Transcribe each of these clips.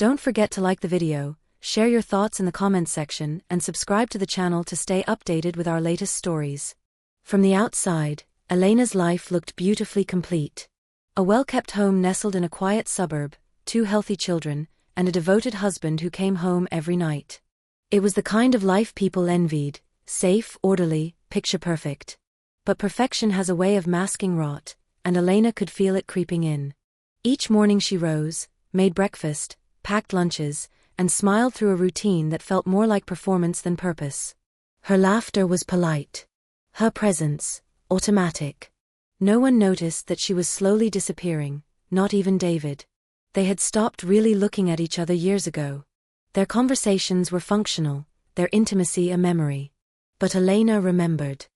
Don't forget to like the video, share your thoughts in the comments section, and subscribe to the channel to stay updated with our latest stories. From the outside, Elena's life looked beautifully complete. A well-kept home nestled in a quiet suburb, 2 healthy children, and a devoted husband who came home every night. It was the kind of life people envied, safe, orderly, picture-perfect. But perfection has a way of masking rot, and Elena could feel it creeping in. Each morning she rose, made breakfast, packed lunches, and smiled through a routine that felt more like performance than purpose. Her laughter was polite. Her presence, automatic. No one noticed that she was slowly disappearing, not even David. They had stopped really looking at each other years ago. Their conversations were functional, their intimacy a memory. But Elena remembered.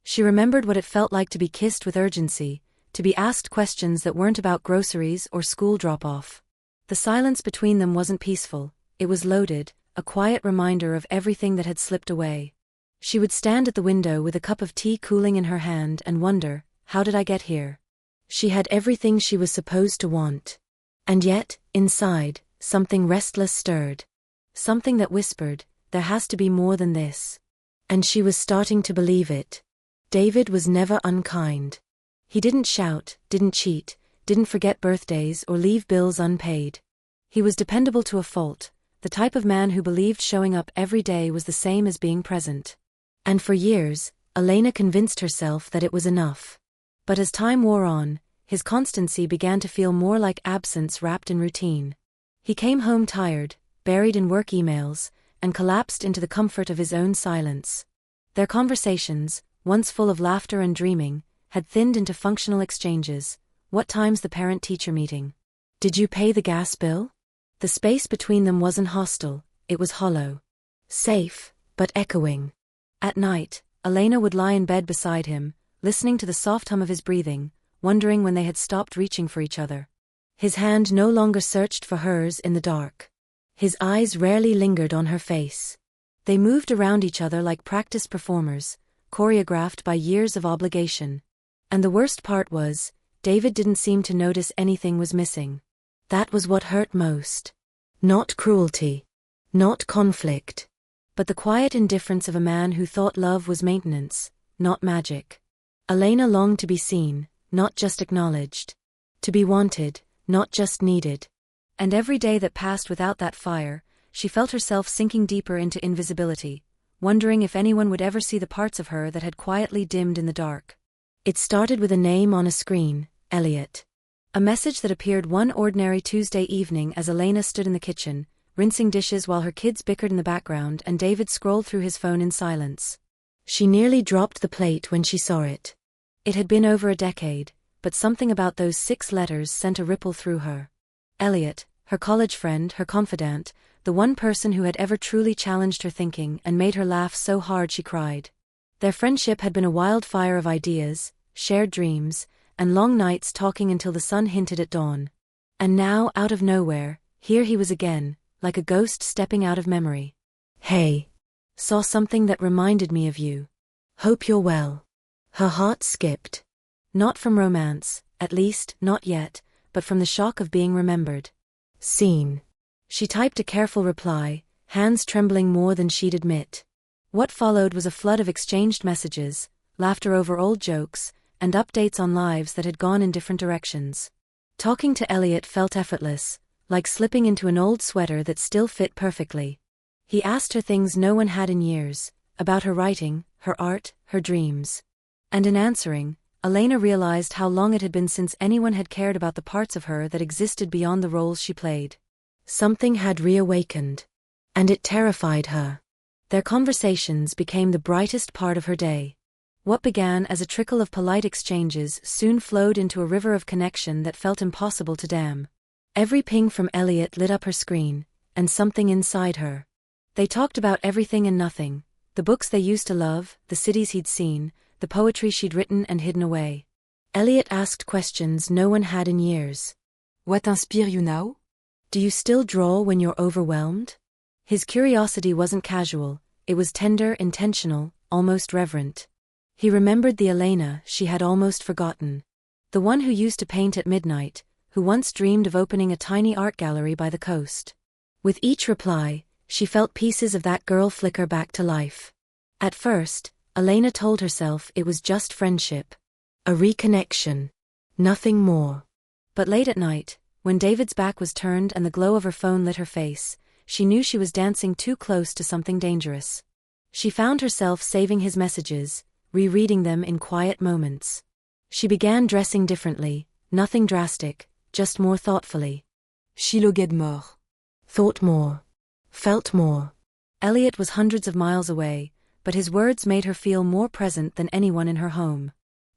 She remembered what it felt like to be kissed with urgency, to be asked questions that weren't about groceries or school drop-off. The silence between them wasn't peaceful, it was loaded, a quiet reminder of everything that had slipped away. She would stand at the window with a cup of tea cooling in her hand and wonder, how did I get here? She had everything she was supposed to want. And yet, inside, something restless stirred. Something that whispered, there has to be more than this. And she was starting to believe it. David was never unkind. He didn't shout, didn't cheat, didn't forget birthdays or leave bills unpaid. He was dependable to a fault, the type of man who believed showing up every day was the same as being present. And for years, Elena convinced herself that it was enough. But as time wore on, his constancy began to feel more like absence wrapped in routine. He came home tired, buried in work emails, and collapsed into the comfort of his own silence. Their conversations, once full of laughter and dreaming, had thinned into functional exchanges. What time's the parent-teacher meeting? Did you pay the gas bill? The space between them wasn't hostile, it was hollow. Safe, but echoing. At night, Elena would lie in bed beside him, listening to the soft hum of his breathing, wondering when they had stopped reaching for each other. His hand no longer searched for hers in the dark. His eyes rarely lingered on her face. They moved around each other like practiced performers, choreographed by years of obligation. And the worst part was, David didn't seem to notice anything was missing. That was what hurt most. Not cruelty. Not conflict. But the quiet indifference of a man who thought love was maintenance, not magic. Elena longed to be seen, not just acknowledged. To be wanted, not just needed. And every day that passed without that fire, she felt herself sinking deeper into invisibility, wondering if anyone would ever see the parts of her that had quietly dimmed in the dark. It started with a name on a screen, Elliot. A message that appeared one ordinary Tuesday evening as Elena stood in the kitchen, rinsing dishes while her kids bickered in the background and David scrolled through his phone in silence. She nearly dropped the plate when she saw it. It had been over a decade, but something about those 6 letters sent a ripple through her. Elliot, her college friend, her confidant, the one person who had ever truly challenged her thinking and made her laugh so hard she cried. Their friendship had been a wildfire of ideas, shared dreams, and long nights talking until the sun hinted at dawn. And now, out of nowhere, here he was again, like a ghost stepping out of memory. Hey. Saw something that reminded me of you. Hope you're well. Her heart skipped. Not from romance, at least, not yet, but from the shock of being remembered. Seen. She typed a careful reply, hands trembling more than she'd admit. What followed was a flood of exchanged messages, laughter over old jokes, and updates on lives that had gone in different directions. Talking to Elliot felt effortless, like slipping into an old sweater that still fit perfectly. He asked her things no one had in years, about her writing, her art, her dreams. And in answering, Elena realized how long it had been since anyone had cared about the parts of her that existed beyond the roles she played. Something had reawakened. And it terrified her. Their conversations became the brightest part of her day. What began as a trickle of polite exchanges soon flowed into a river of connection that felt impossible to dam. Every ping from Elliot lit up her screen, and something inside her. They talked about everything and nothing, the books they used to love, the cities he'd seen, the poetry she'd written and hidden away. Elliot asked questions no one had in years. What inspires you now? Do you still draw when you're overwhelmed? His curiosity wasn't casual, it was tender, intentional, almost reverent. He remembered the Elena she had almost forgotten. The one who used to paint at midnight, who once dreamed of opening a tiny art gallery by the coast. With each reply, she felt pieces of that girl flicker back to life. At first, Elena told herself it was just friendship. A reconnection. Nothing more. But late at night, when David's back was turned and the glow of her phone lit her face, she knew she was dancing too close to something dangerous. She found herself saving his messages, rereading them in quiet moments. She began dressing differently, nothing drastic, just more thoughtfully. She loguait more. Thought more. Felt more. Elliot was hundreds of miles away, but his words made her feel more present than anyone in her home.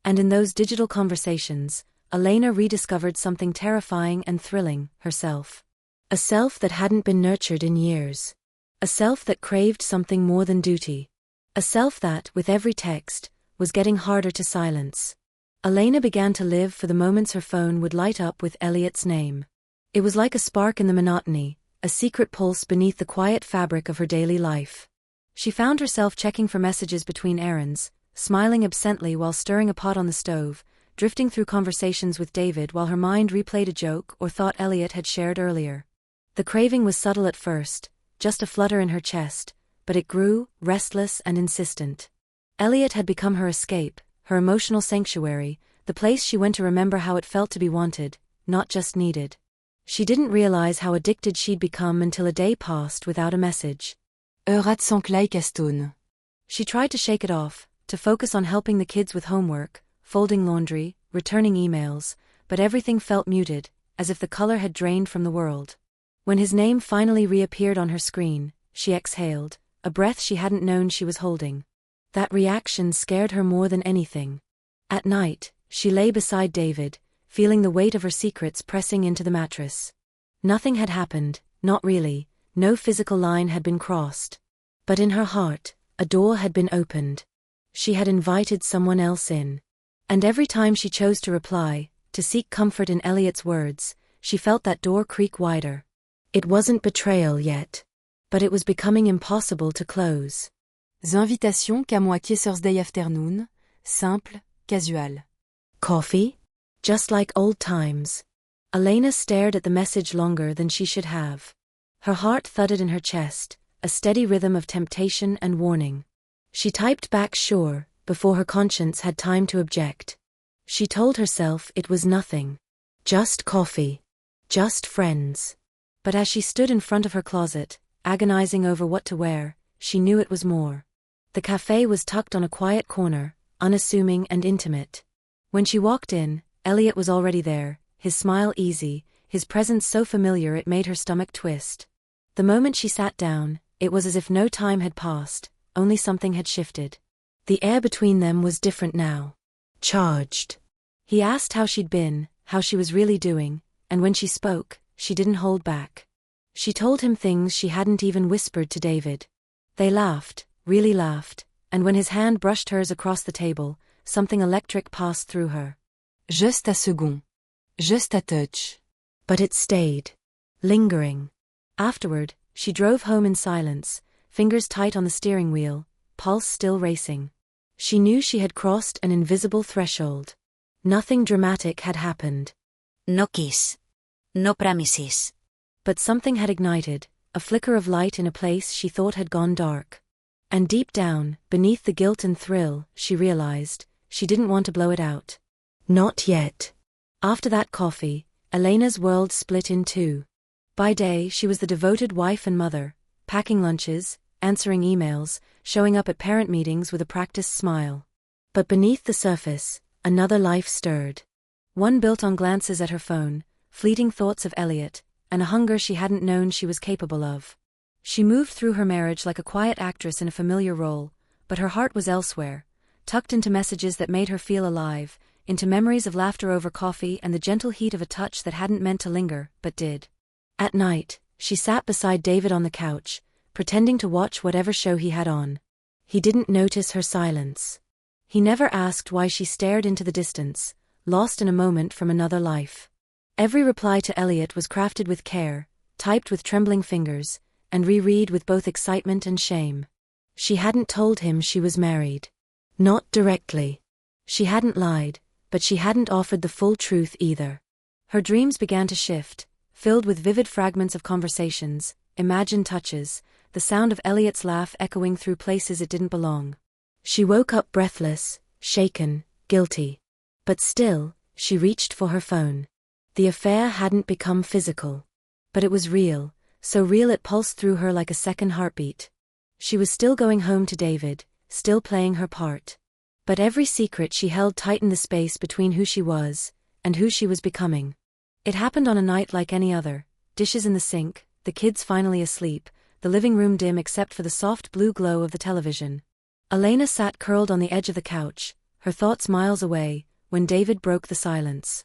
And in those digital conversations, Elena rediscovered something terrifying and thrilling, herself. A self that hadn't been nurtured in years. A self that craved something more than duty. A self that, with every text, was getting harder to silence. Elena began to live for the moments her phone would light up with Elliot's name. It was like a spark in the monotony, a secret pulse beneath the quiet fabric of her daily life. She found herself checking for messages between errands, smiling absently while stirring a pot on the stove, drifting through conversations with David while her mind replayed a joke or thought Elliot had shared earlier. The craving was subtle at first, just a flutter in her chest, but it grew, restless and insistent. Elliot had become her escape, her emotional sanctuary, the place she went to remember how it felt to be wanted, not just needed. She didn't realize how addicted she'd become until a day passed without a message. Sans stone. She tried to shake it off, to focus on helping the kids with homework, folding laundry, returning emails, but everything felt muted, as if the color had drained from the world. When his name finally reappeared on her screen, she exhaled, a breath she hadn't known she was holding. That reaction scared her more than anything. At night, she lay beside David, feeling the weight of her secrets pressing into the mattress. Nothing had happened, not really, no physical line had been crossed. But in her heart, a door had been opened. She had invited someone else in. And every time she chose to reply, to seek comfort in Elliot's words, she felt that door creak wider. It wasn't betrayal yet. But it was becoming impossible to close. Invitations qu'à moitié Thursday afternoon, simple, casual. Coffee? Just like old times. Elena stared at the message longer than she should have. Her heart thudded in her chest, a steady rhythm of temptation and warning. She typed back sure, before her conscience had time to object. She told herself it was nothing. Just coffee. Just friends. But as she stood in front of her closet, agonizing over what to wear, she knew it was more. The cafe was tucked on a quiet corner, unassuming and intimate. When she walked in, Elliot was already there, his smile easy, his presence so familiar it made her stomach twist. The moment she sat down, it was as if no time had passed, only something had shifted. The air between them was different now. Charged. He asked how she'd been, how she was really doing, and when she spoke, she didn't hold back. She told him things she hadn't even whispered to David. They laughed, really laughed, and when his hand brushed hers across the table, something electric passed through her. Juste à second. Juste à touch. But it stayed. Lingering. Afterward, she drove home in silence, fingers tight on the steering wheel, pulse still racing. She knew she had crossed an invisible threshold. Nothing dramatic had happened. No kiss. No promises. But something had ignited, a flicker of light in a place she thought had gone dark. And deep down, beneath the guilt and thrill, she realized, she didn't want to blow it out. Not yet. After that coffee, Elena's world split in two. By day she was the devoted wife and mother, packing lunches, answering emails, showing up at parent meetings with a practiced smile. But beneath the surface, another life stirred. One built on glances at her phone, fleeting thoughts of Elliot, and a hunger she hadn't known she was capable of. She moved through her marriage like a quiet actress in a familiar role, but her heart was elsewhere, tucked into messages that made her feel alive, into memories of laughter over coffee and the gentle heat of a touch that hadn't meant to linger, but did. At night, she sat beside David on the couch, pretending to watch whatever show he had on. He didn't notice her silence. He never asked why she stared into the distance, lost in a moment from another life. Every reply to Elliot was crafted with care, typed with trembling fingers, and reread with both excitement and shame. She hadn't told him she was married. Not directly. She hadn't lied, but she hadn't offered the full truth either. Her dreams began to shift, filled with vivid fragments of conversations, imagined touches, the sound of Elliot's laugh echoing through places it didn't belong. She woke up breathless, shaken, guilty. But still, she reached for her phone. The affair hadn't become physical. But it was real, so real it pulsed through her like a second heartbeat. She was still going home to David, still playing her part. But every secret she held tightened the space between who she was and who she was becoming. It happened on a night like any other, dishes in the sink, the kids finally asleep, the living room dim except for the soft blue glow of the television. Elena sat curled on the edge of the couch, her thoughts miles away, when David broke the silence.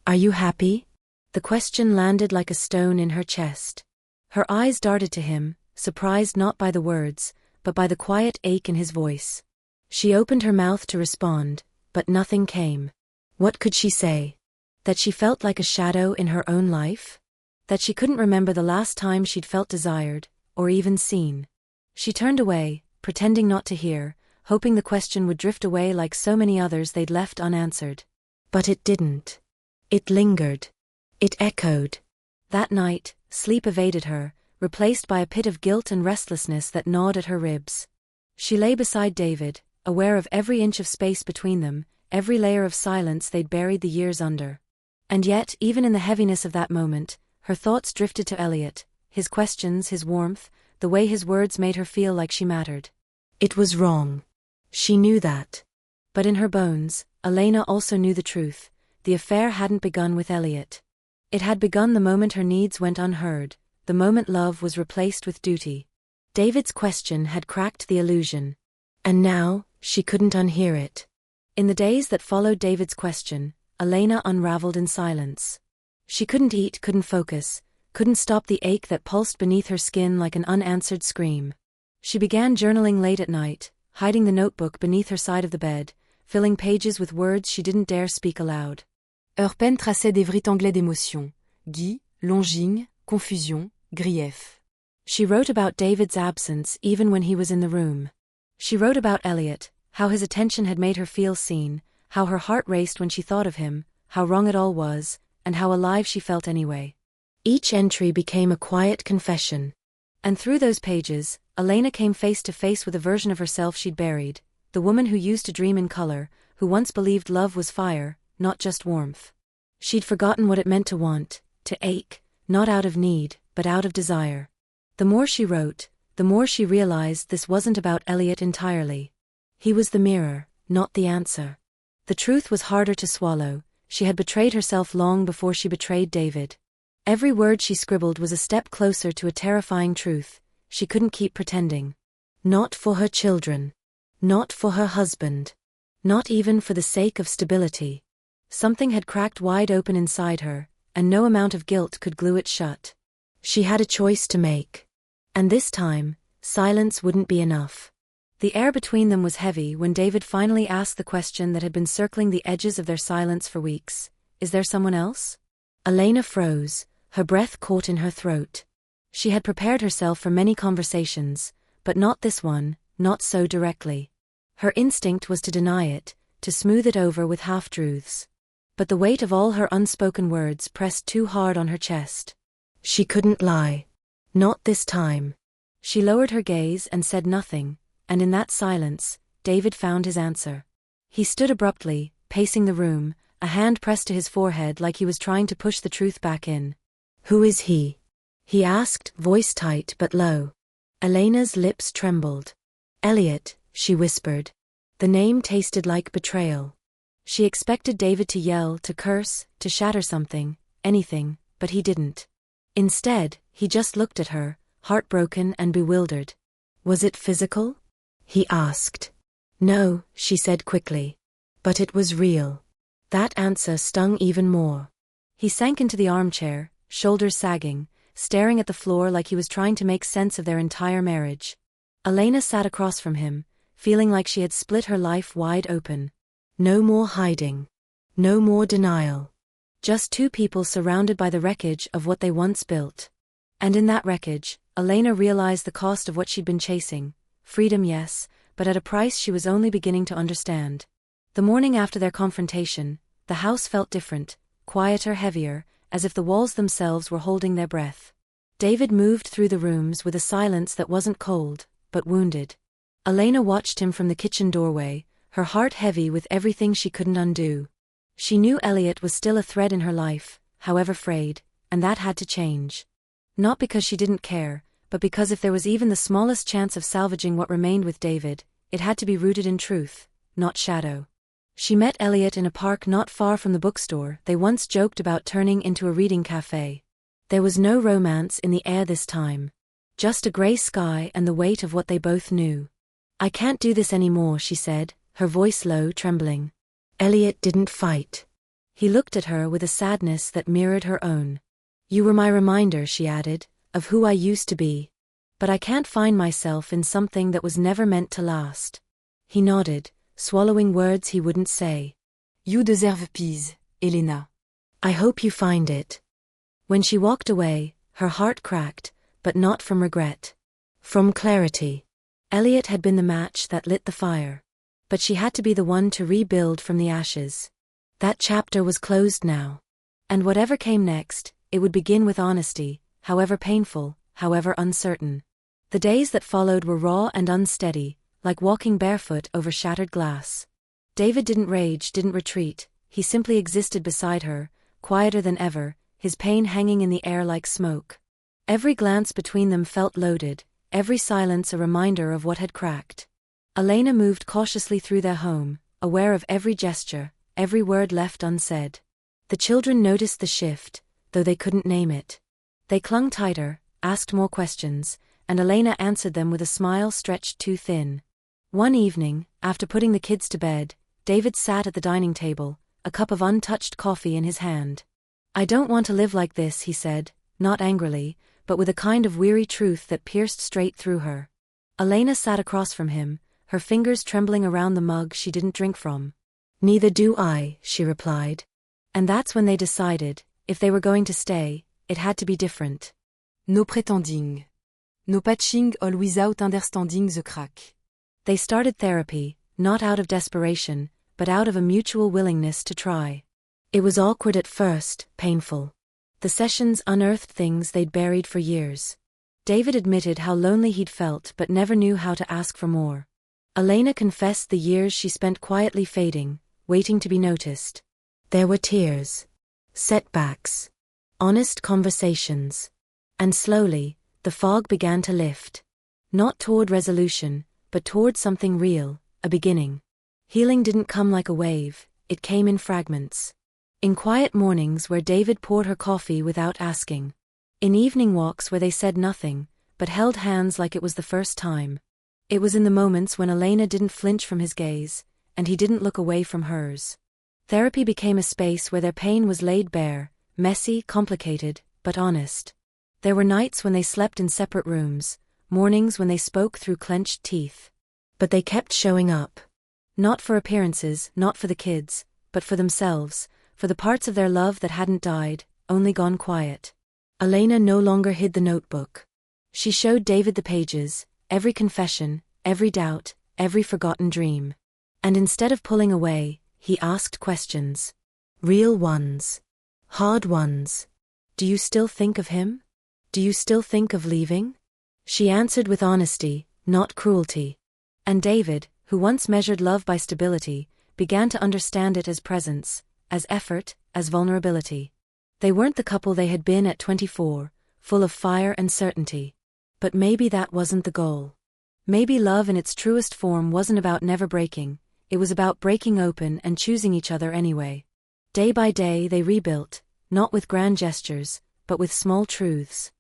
"Are you happy?" The question landed like a stone in her chest. Her eyes darted to him, surprised not by the words, but by the quiet ache in his voice. She opened her mouth to respond, but nothing came. What could she say? That she felt like a shadow in her own life? That she couldn't remember the last time she'd felt desired, or even seen? She turned away, pretending not to hear, hoping the question would drift away like so many others they'd left unanswered. But it didn't. It lingered. It echoed. That night, sleep evaded her, replaced by a pit of guilt and restlessness that gnawed at her ribs. She lay beside David, aware of every inch of space between them, every layer of silence they'd buried the years under. And yet, even in the heaviness of that moment, her thoughts drifted to Elliot, his questions, his warmth, the way his words made her feel like she mattered. It was wrong. She knew that. But in her bones, Elena also knew the truth. The affair hadn't begun with Elliot. It had begun the moment her needs went unheard, the moment love was replaced with duty. David's question had cracked the illusion. And now, she couldn't unhear it. In the days that followed David's question, Elena unraveled in silence. She couldn't eat, couldn't focus, couldn't stop the ache that pulsed beneath her skin like an unanswered scream. She began journaling late at night, hiding the notebook beneath her side of the bed, filling pages with words she didn't dare speak aloud. Heure peine traçait des vrais tanglets d'émotions. Guy, longing, confusion, grief. She wrote about David's absence even when he was in the room. She wrote about Elliot, how his attention had made her feel seen, how her heart raced when she thought of him, how wrong it all was, and how alive she felt anyway. Each entry became a quiet confession. And through those pages, Elena came face to face with a version of herself she'd buried, the woman who used to dream in color, who once believed love was fire, not just warmth. She'd forgotten what it meant to want, to ache, not out of need, but out of desire. The more she wrote, the more she realized this wasn't about Elliot entirely. He was the mirror, not the answer. The truth was harder to swallow. She had betrayed herself long before she betrayed David. Every word she scribbled was a step closer to a terrifying truth. She couldn't keep pretending. Not for her children. Not for her husband. Not even for the sake of stability. Something had cracked wide open inside her, and no amount of guilt could glue it shut. She had a choice to make. And this time, silence wouldn't be enough. The air between them was heavy when David finally asked the question that had been circling the edges of their silence for weeks. Is there someone else? Elena froze, her breath caught in her throat. She had prepared herself for many conversations, but not this one, not so directly. Her instinct was to deny it, to smooth it over with half-truths. But the weight of all her unspoken words pressed too hard on her chest. She couldn't lie. Not this time. She lowered her gaze and said nothing, and in that silence, David found his answer. He stood abruptly, pacing the room, a hand pressed to his forehead like he was trying to push the truth back in. "Who is he?" he asked, voice tight but low. Elena's lips trembled. "Elliot," she whispered. The name tasted like betrayal. She expected David to yell, to curse, to shatter something, anything, but he didn't. Instead, he just looked at her, heartbroken and bewildered. "Was it physical?" he asked. "No," she said quickly. "But it was real." That answer stung even more. He sank into the armchair, shoulders sagging, staring at the floor like he was trying to make sense of their entire marriage. Elena sat across from him, feeling like she had split her life wide open. No more hiding. No more denial. Just two people surrounded by the wreckage of what they once built. And in that wreckage, Elena realized the cost of what she'd been chasing. Freedom, yes, but at a price she was only beginning to understand. The morning after their confrontation, the house felt different, quieter, heavier, as if the walls themselves were holding their breath. David moved through the rooms with a silence that wasn't cold, but wounded. Elena watched him from the kitchen doorway, her heart heavy with everything she couldn't undo. She knew Elliot was still a thread in her life, however frayed, and that had to change. Not because she didn't care, but because if there was even the smallest chance of salvaging what remained with David, it had to be rooted in truth, not shadow. She met Elliot in a park not far from the bookstore they once joked about turning into a reading cafe. There was no romance in the air this time. Just a gray sky and the weight of what they both knew. "I can't do this anymore," she said, her voice low, trembling. Elliot didn't fight. He looked at her with a sadness that mirrored her own. "You were my reminder," she added, "of who I used to be. But I can't find myself in something that was never meant to last." He nodded, swallowing words he wouldn't say. You deserve peace, Elena. "I hope you find it." When she walked away, her heart cracked, but not from regret. From clarity. Elliot had been the match that lit the fire. But she had to be the one to rebuild from the ashes. That chapter was closed now. And whatever came next, it would begin with honesty, however painful, however uncertain. The days that followed were raw and unsteady, like walking barefoot over shattered glass. David didn't rage, didn't retreat, he simply existed beside her, quieter than ever, his pain hanging in the air like smoke. Every glance between them felt loaded, every silence a reminder of what had cracked. Elena moved cautiously through their home, aware of every gesture, every word left unsaid. The children noticed the shift, though they couldn't name it. They clung tighter, asked more questions, and Elena answered them with a smile stretched too thin. One evening, after putting the kids to bed, David sat at the dining table, a cup of untouched coffee in his hand. "I don't want to live like this," he said, not angrily, but with a kind of weary truth that pierced straight through her. Elena sat across from him, her fingers trembling around the mug she didn't drink from. "Neither do I," she replied. And that's when they decided, if they were going to stay, it had to be different. No pretending. No patching all without understanding the crack. They started therapy, not out of desperation, but out of a mutual willingness to try. It was awkward at first, painful. The sessions unearthed things they'd buried for years. David admitted how lonely he'd felt but never knew how to ask for more. Elena confessed the years she spent quietly fading, waiting to be noticed. There were tears. Setbacks. Honest conversations. And slowly, the fog began to lift. Not toward resolution, but toward something real, a beginning. Healing didn't come like a wave, it came in fragments. In quiet mornings where David poured her coffee without asking. In evening walks where they said nothing, but held hands like it was the first time. It was in the moments when Elena didn't flinch from his gaze, and he didn't look away from hers. Therapy became a space where their pain was laid bare, messy, complicated, but honest. There were nights when they slept in separate rooms, mornings when they spoke through clenched teeth. But they kept showing up. Not for appearances, not for the kids, but for themselves, for the parts of their love that hadn't died, only gone quiet. Elena no longer hid the notebook. She showed David the pages, every confession, every doubt, every forgotten dream. And instead of pulling away, he asked questions. Real ones. Hard ones. "Do you still think of him? Do you still think of leaving?" She answered with honesty, not cruelty. And David, who once measured love by stability, began to understand it as presence, as effort, as vulnerability. They weren't the couple they had been at 24, full of fire and certainty. But maybe that wasn't the goal. Maybe love in its truest form wasn't about never breaking, it was about breaking open and choosing each other anyway. Day by day they rebuilt, not with grand gestures, but with small truths.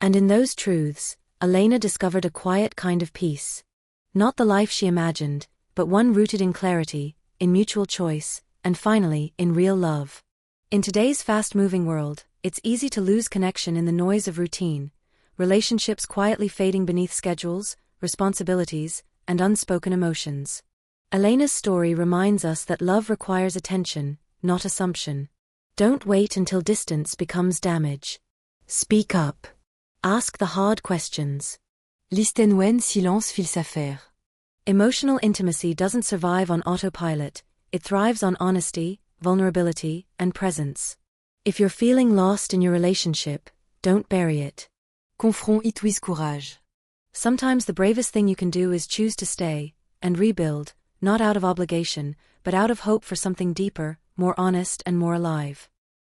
And in those truths, Elena discovered a quiet kind of peace. Not the life she imagined, but one rooted in clarity, in mutual choice, and finally, in real love. In today's fast-moving world, it's easy to lose connection in the noise of routine, relationships quietly fading beneath schedules, responsibilities, and unspoken emotions. Elena's story reminds us that love requires attention, not assumption. Don't wait until distance becomes damage. Speak up. Ask the hard questions. Listen when silence file sa faire. Emotional intimacy doesn't survive on autopilot, it thrives on honesty, vulnerability, and presence. If you're feeling lost in your relationship, don't bury it. Confront it with courage. Sometimes the bravest thing you can do is choose to stay, and rebuild, not out of obligation, but out of hope for something deeper, more honest and more alive.